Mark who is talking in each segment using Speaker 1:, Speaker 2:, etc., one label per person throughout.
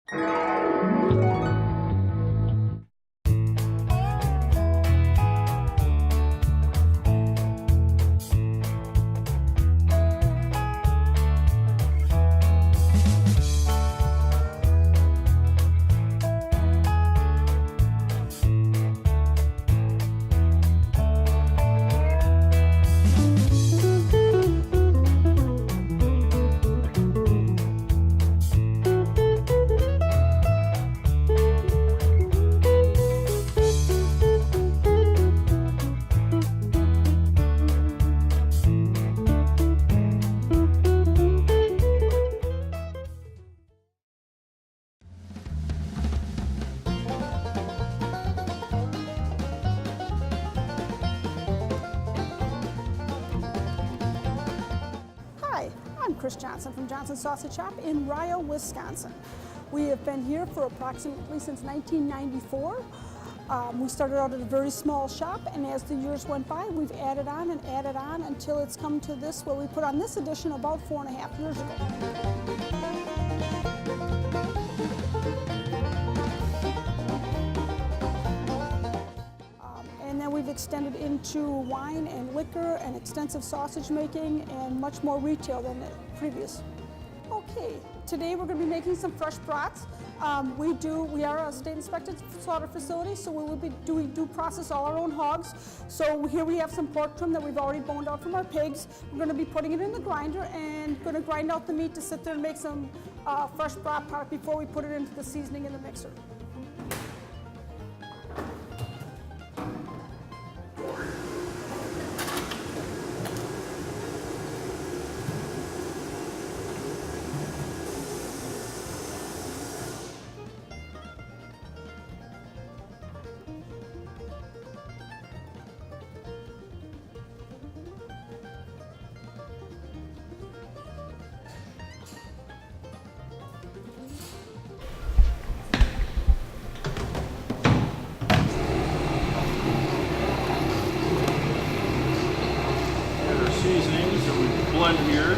Speaker 1: Hi, I'm Chris Johnson from Johnson's Sausage Shoppe in Ryo, Wisconsin. We have been here for approximately since 1994. We started out at a very small shop, and as the years went by, we've added on until it's come to this, where we put on this edition about 4.5 years ago. And then we've extended into wine and liquor and extensive sausage making and much more retail than previous. Okay, today we're going to be making some fresh brats. We are a state inspected slaughter facility, so we do process all our own hogs. So here we have some pork trim that we've already boned out from our pigs. We're going to be putting it in the grinder and going to grind out the meat to sit there and make some fresh brat part before we put it into the seasoning in the mixer.
Speaker 2: Seasonings that we blend here.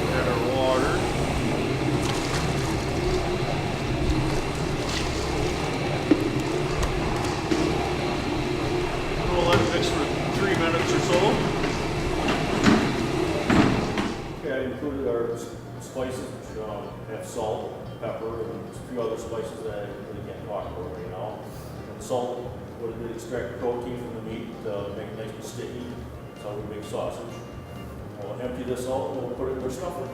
Speaker 2: Add our water. We'll let it mix for 3 minutes or so. Okay, I included our spices, which have salt, pepper, and a few other spices that I really can't talk about right now. And salt would extract protein from the meat, make it nice and sticky. That's how we make sausage. We'll empty this out and we'll put it in our stuffer.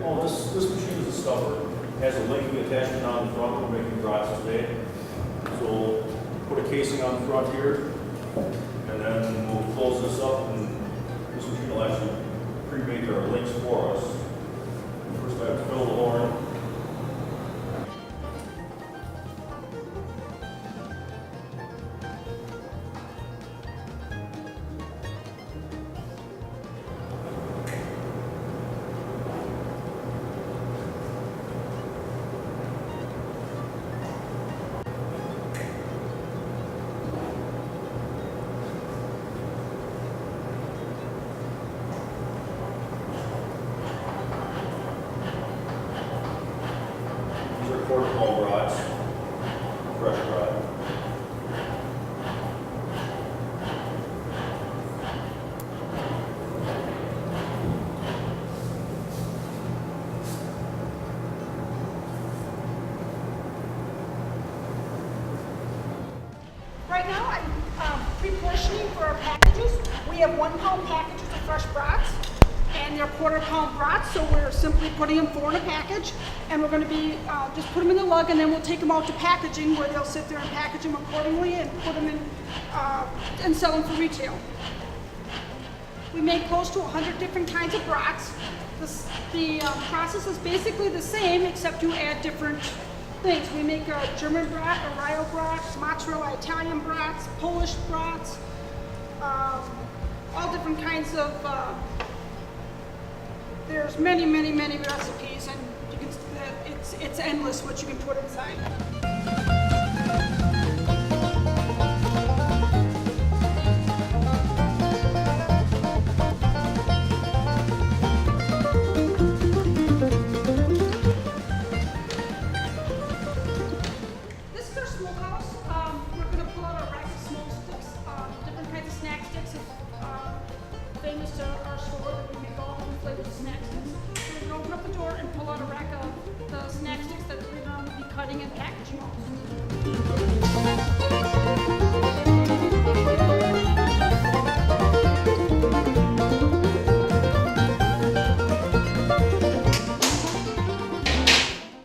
Speaker 2: Oh, this machine is a stuffer. It has a linking attachment on the front. We're making brats today. So we'll put a casing on the front here, and then we'll close this up, and this machine will actually pre-make our links for us. First I have to fill the horn. Quarter ball brats, fresh brat.
Speaker 1: Right now I'm pre-portioning for our packages. We have 1 pound packages of fresh brats, and they're quarter-pound brats, so we're simply putting them 4 in a package, and we're going to be just put them in the lug, and then we'll take them out to packaging, where they'll sit there and package them accordingly and put them in and sell them for retail. We make close to 100 different kinds of brats. The process is basically the same, except you add different things. We make a German brat, a Rio brat, mozzarella Italian brats, Polish brats, all different kinds of, there's many recipes, and you can, it's endless what you can put inside. This is our smokehouse. We're going to pull out our rack of smoke sticks, different kinds of snack sticks. Famous to our store that we make all different flavors of snack sticks. So we're going to open up the door and pull out a rack of the snack sticks that we're going to be cutting and packaging all.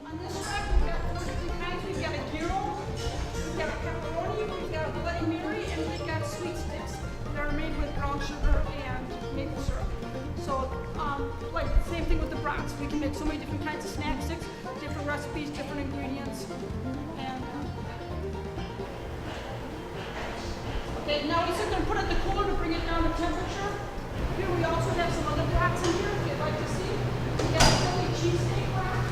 Speaker 1: On this rack, we've got 4 different kinds. We've got a gyro, we've got a pepperoni, we've got a Bloody Mary, and we've got sweet sticks that are made with brown sugar and maple syrup. So, like the same thing with the brats. We can make so many different kinds of snack sticks, different recipes, different ingredients. And okay, now we sit there and put it in the cooler to bring it down to temperature. Here we also have some other brats in here if you'd like to see. We got a Philly cheesesteak brat.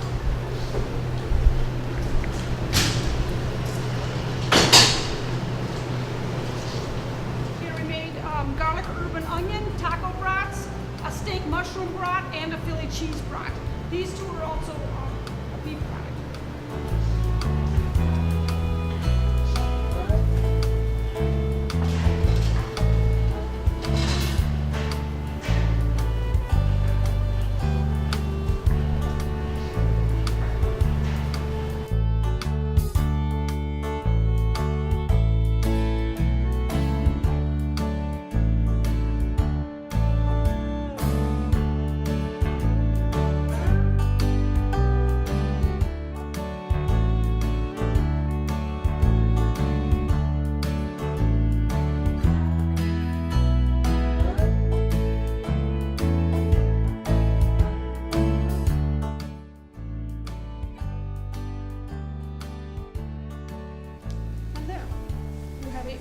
Speaker 1: Here we made garlic, herb, and onion, taco brats, a steak mushroom brat, and a Philly cheese brat. These two are also a beef product.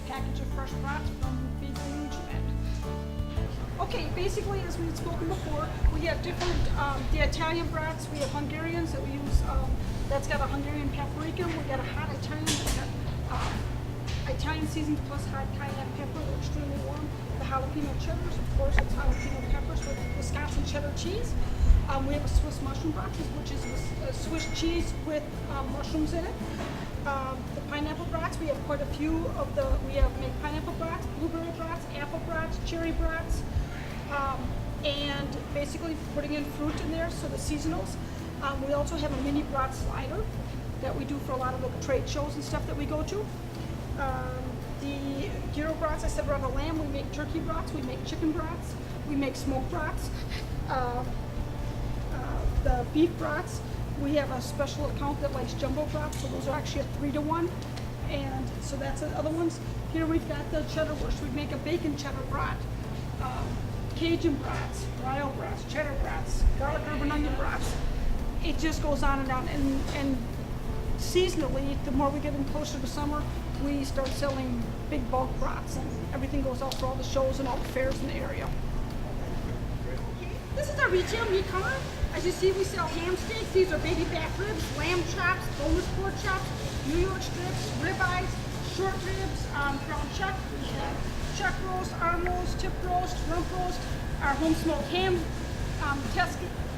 Speaker 1: Package of fresh brats from Big Huge End. Okay, basically, as we've spoken before, we have different, the Italian brats, we have Hungarians that we use, that's got a Hungarian paprika, we got a hot Italian that's got Italian seasonings plus hot cayenne pepper, they're extremely warm. The jalapeno cheddars, of course, it's jalapeno peppers with Wisconsin cheddar cheese. We have a Swiss mushroom brat, which is Swiss cheese with mushrooms in it. The pineapple brats, we have quite a few of the, we have make pineapple brats, blueberry brats, apple brats, cherry brats, and basically putting in fruit in there, so the seasonals. We also have a mini brat slider that we do for a lot of the trade shows and stuff that we go to. The gyro brats, I said we're on the lamb, we make turkey brats, we make chicken brats, we make smoked brats. The beef brats, we have a special account that likes jumbo brats, so those are actually a 3-to-1, and so that's the other ones. Here we've got the cheddar wurst. We make a bacon cheddar brat, Cajun brats, Rio brats, cheddar brats, garlic, herb, and onion brats. It just goes on and on, and seasonally, the more we get in closer to summer, we start selling big bulk brats, and everything goes out for all the shows and all the fairs in the area. This is our retail meat counter. As you see, we sell ham steaks. These are baby back ribs, lamb chops, boneless pork chops, New York strips, ribeyes, short ribs, ground chuck. We have chuck roast, arm roast, tip roast, rump roast, our home smoked ham,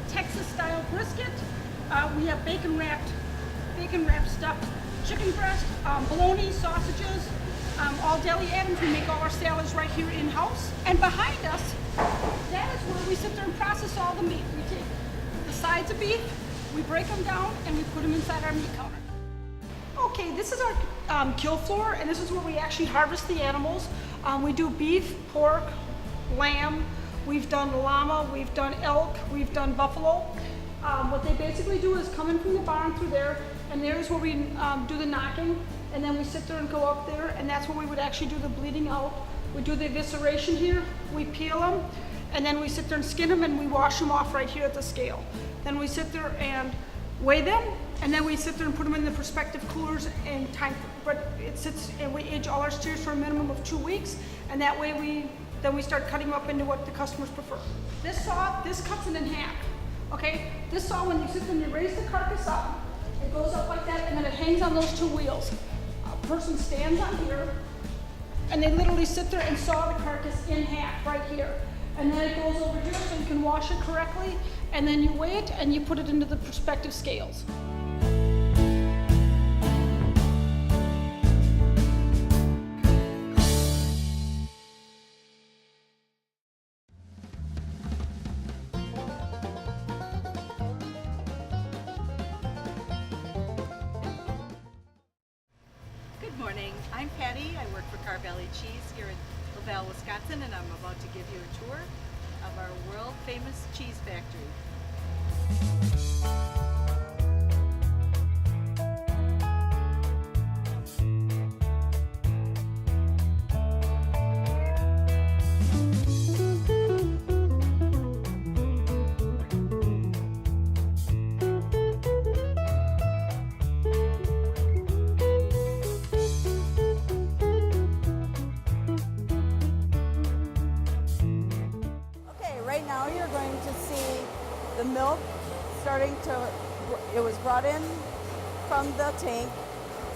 Speaker 1: Texas style brisket. We have bacon wrapped stuffed chicken breast, bologna, sausages, all deli items. We make all our salads right here in house. And behind us, that is where we sit there and process all the meat. We take the sides of beef, we break them down, and we put them inside our meat counter. Okay, this is our kill floor, and this is where we actually harvest the animals. We do beef, pork, lamb, we've done llama, we've done elk, we've done buffalo. What they basically do is come in from the barn through there, and there's where we do the knocking, and then we sit there and go up there, and that's where we would actually do the bleeding out. We do the evisceration here, we peel them, and then we sit there and skin them, and we wash them off right here at the scale. Then we sit there and weigh them, and then we sit there and put them in the prospective coolers and time. But it sits, and we age all our steers for a minimum of 2 weeks, and that way we start cutting them up into what the customers prefer. This saw, this cuts it in half. Okay, this saw, when you sit there and you raise the carcass up, it goes up like that, and then it hangs on those 2 wheels. A person stands on here, and they literally sit there and saw the carcass in half right here. And then it goes over here so you can wash it correctly, and then you weigh it and you put it into the prospective scales.
Speaker 3: Good morning, I'm Patty. I work for Carr Valley Cheese here in LaValle, Wisconsin, and I'm about to give you a tour of our world famous cheese factory.
Speaker 4: Right now you're going to see the milk starting to, it was brought in from the tank,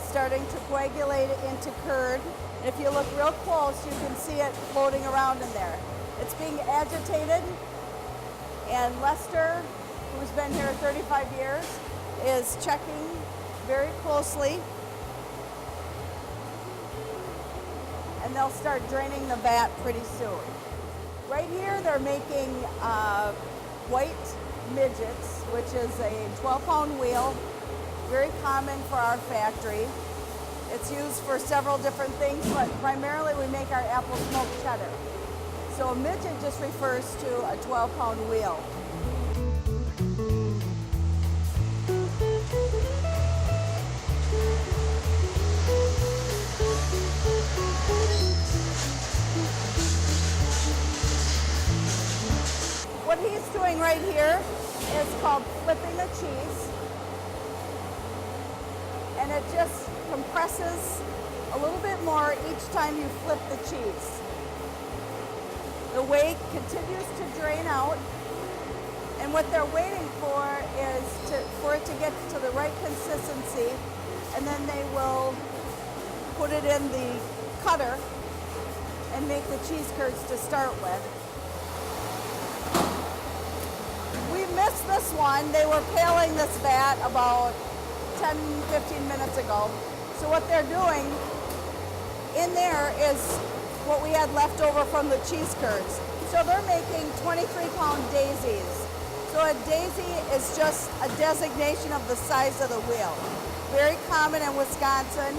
Speaker 4: starting to coagulate into curd. And if you look real close, you can see it floating around in there. It's being agitated, and Lester, who's been here 35 years, is checking very closely. And they'll start draining the vat pretty soon. Right here, they're making white midgets, which is a 12-pound wheel, very common for our factory. It's used for several different things, but primarily we make our apple smoked cheddar. So a midget just refers to a 12-pound wheel. What he's doing right here is called flipping a cheese, and it just compresses a little bit more each time you flip the cheese. The whey continues to drain out, and what they're waiting for is for it to get to the right consistency, and then they will put it in the cutter and make the cheese curds to start with. We missed this one. They were paling this vat about 10-15 minutes ago. So what they're doing in there is what we had left over from the cheese curds. So they're making 23-pound daisies. So a daisy is just a designation of the size of the wheel. Very common in Wisconsin.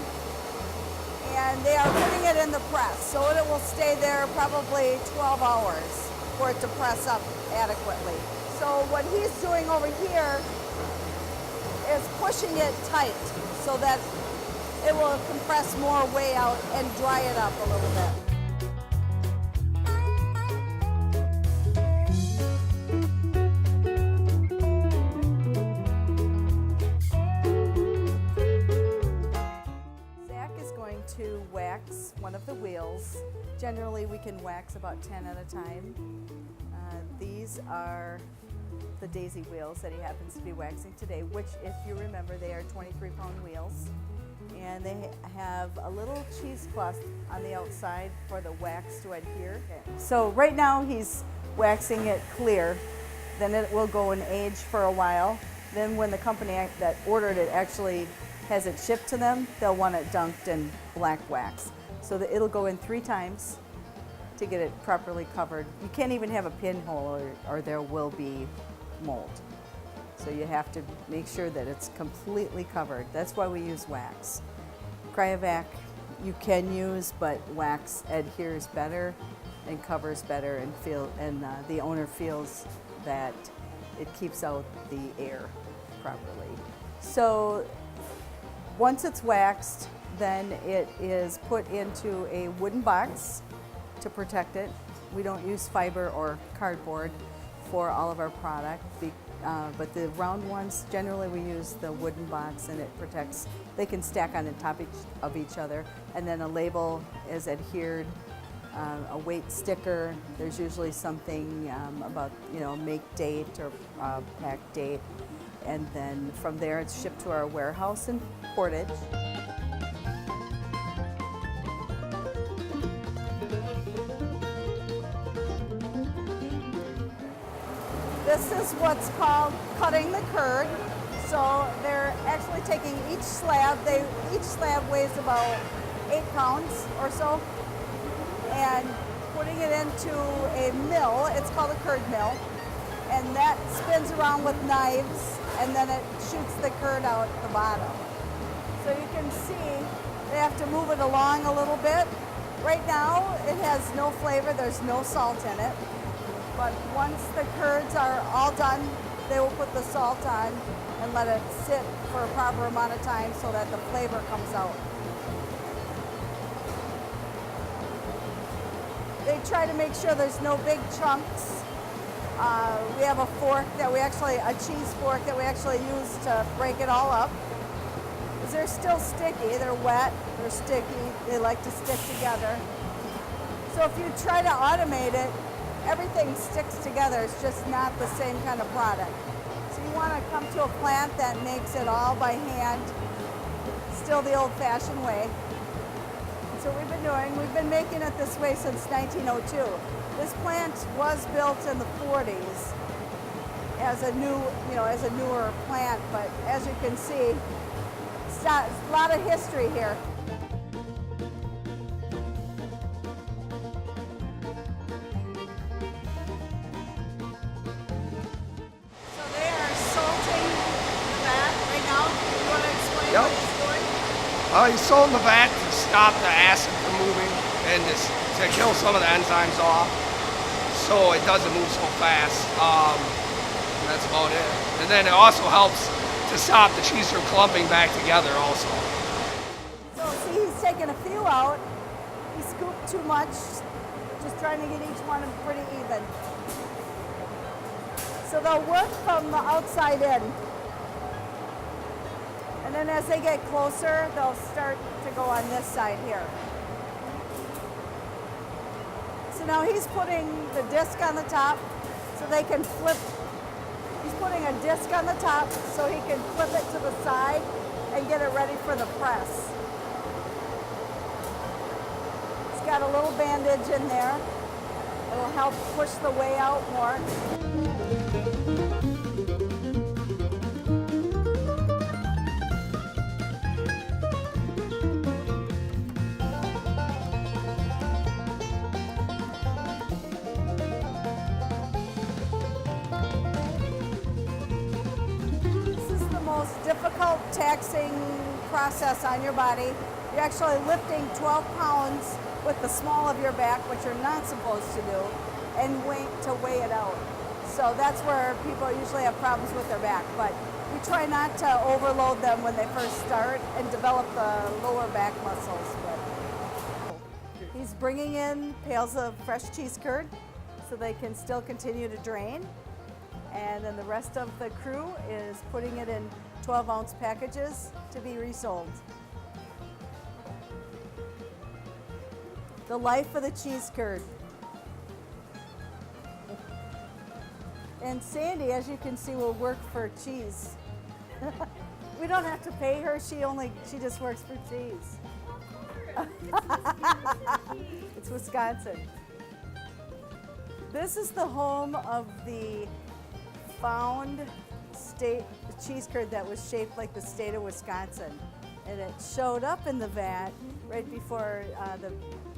Speaker 4: And they are putting it in the press. So it will stay there probably 12 hours for it to press up adequately. So what he's doing over here is pushing it tight so that it will compress more whey out and dry it up a little bit. Zach is going to wax one of the wheels. Generally we can wax about 10 at a time. These are the daisy wheels that he happens to be waxing today, which, if you remember, they are 23-pound wheels. And they have a little cheese crust on the outside for the wax to adhere. So right now he's waxing it clear. Then it will go and age for a while. Then when the company that ordered it actually has it shipped to them, they'll want it dunked in black wax. So that it'll go in 3 times to get it properly covered. You can't even have a pinhole or there will be mold. So you have to make sure that it's completely covered. That's why we use wax. Cryovac you can use, but wax adheres better and covers better, and the owner feels that it keeps out the air properly. So once it's waxed, then it is put into a wooden box to protect it. We don't use fiber or cardboard for all of our product, but the round ones, generally we use the wooden box, and it protects. They can stack on top of each other, and then a label is adhered, a weight sticker. There's usually something about, make date or pack date, and then from there it's shipped to our warehouse in Portage. This is what's called cutting the curd. So they're actually taking each slab. Each slab weighs about 8 pounds or so, and putting it into a mill. It's called a curd mill, and that spins around with knives, and then it shoots the curd out the bottom. So you can see they have to move it along a little bit. Right now it has no flavor. There's no salt in it. But once the curds are all done, they will put the salt on and let it sit for a proper amount of time so that the flavor comes out. They try to make sure there's no big chunks. We have a fork a cheese fork that we actually use to break it all up. Because they're still sticky, they're wet, they're sticky, they like to stick together. So if you try to automate it, everything sticks together. It's just not the same kind of product. So you want to come to a plant that makes it all by hand, still the old-fashioned way. So we've been making it this way since 1902. This plant was built in the 40s as a newer plant, but as you can see, it's a lot of history here.
Speaker 5: He's salting the vat to stop the acid from moving and to kill some of the enzymes off, so it doesn't move so fast. That's about it. And then it also helps to stop the cheese from clumping back together also.
Speaker 4: So see, he's taking a few out. He scooped too much, just trying to get each one pretty even. So they'll work from the outside in. And then as they get closer, they'll start to go on this side here. So now he's putting the disc on the top so they can flip. He's putting a disc on the top so he can flip it to the side and get it ready for the press. It's got a little bandage in there. It'll help push the whey out more. Difficult, taxing process on your body. You're actually lifting 12 pounds with the small of your back, which you're not supposed to do, and weigh it out. So that's where people usually have problems with their back. But we try not to overload them when they first start and develop the lower back muscles. But he's bringing in pails of fresh cheese curd so they can still continue to drain. And then the rest of the crew is putting it in 12-ounce packages to be resold. The life of the cheese curd. And Sandy, as you can see, will work for cheese. We don't have to pay her, she just works for cheese. It's Wisconsin. This is the home of the found state cheese curd that was shaped like the state of Wisconsin, and it showed up in the vat right before the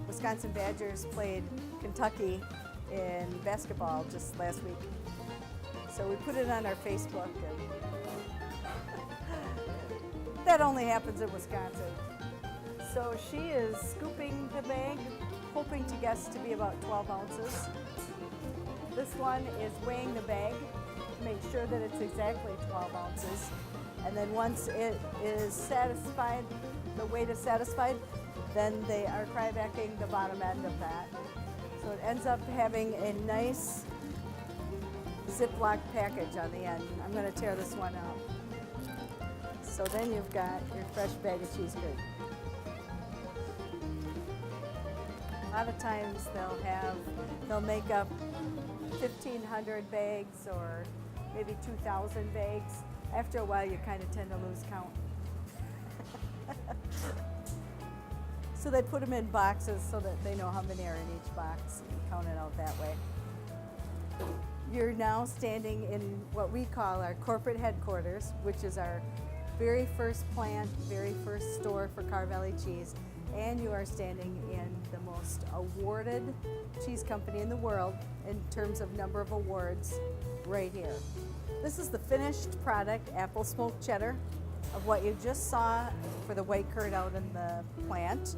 Speaker 4: Wisconsin Badgers played Kentucky in basketball just last week. So we put it on our Facebook, and that only happens in Wisconsin. So she is scooping the bag, hoping to guess to be about 12 ounces. This one is weighing the bag to make sure that it's exactly 12 ounces. And then once it is satisfied, the weight is satisfied, then they are crybacking the bottom end of that. So it ends up having a nice Ziploc package on the end. I'm going to tear this one out. So then you've got your fresh bag of cheese curd. A lot of times they'll make up 1,500 bags or maybe 2,000 bags. After a while, you kind of tend to lose count. So they put them in boxes so that they know how many are in each box and count it out that way. You're now standing in what we call our corporate headquarters, which is our very first plant, very first store for Carr Valley Cheese. And you are standing in the most awarded cheese company in the world in terms of number of awards right here. This is the finished product, apple smoked cheddar, of what you just saw for the white curd out in the plant.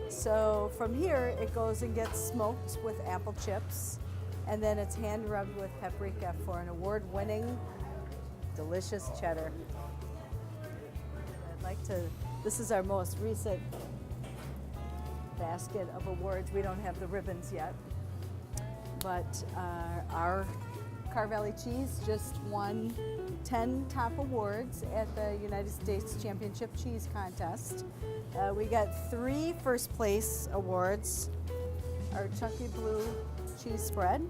Speaker 4: So from here, it goes and gets smoked with apple chips, and then it's hand rubbed with paprika for an award-winning, delicious cheddar. This is our most recent basket of awards. We don't have the ribbons yet, but our Carr Valley Cheese just won 10 top awards at the United States Championship Cheese Contest. We got 3 first place awards: our Chunky Blue cheese spread,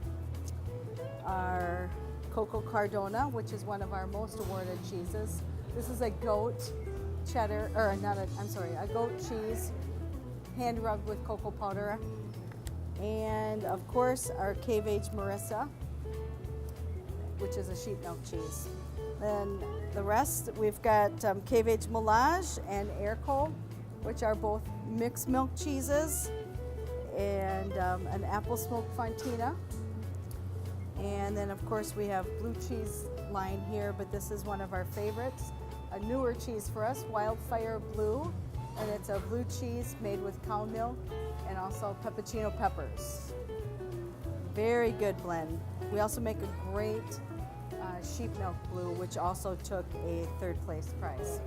Speaker 4: our Coco Cardona, which is one of our most awarded cheeses. This is a goat cheddar, or not a, I'm sorry, a goat cheese hand rubbed with cocoa powder. And of course our Cave Age Marissa, which is a sheep milk cheese. Then the rest, we've got Cave Age Melange and Airco, which are both mixed milk cheeses, and an apple smoked Fontina. And then of course we have blue cheese line here, but this is one of our favorites, a newer cheese for us, Wildfire Blue, and it's a blue cheese made with cow milk and also peppuccino peppers. Very good blend. We also make a great sheep milk blue, which also took a 3rd place prize.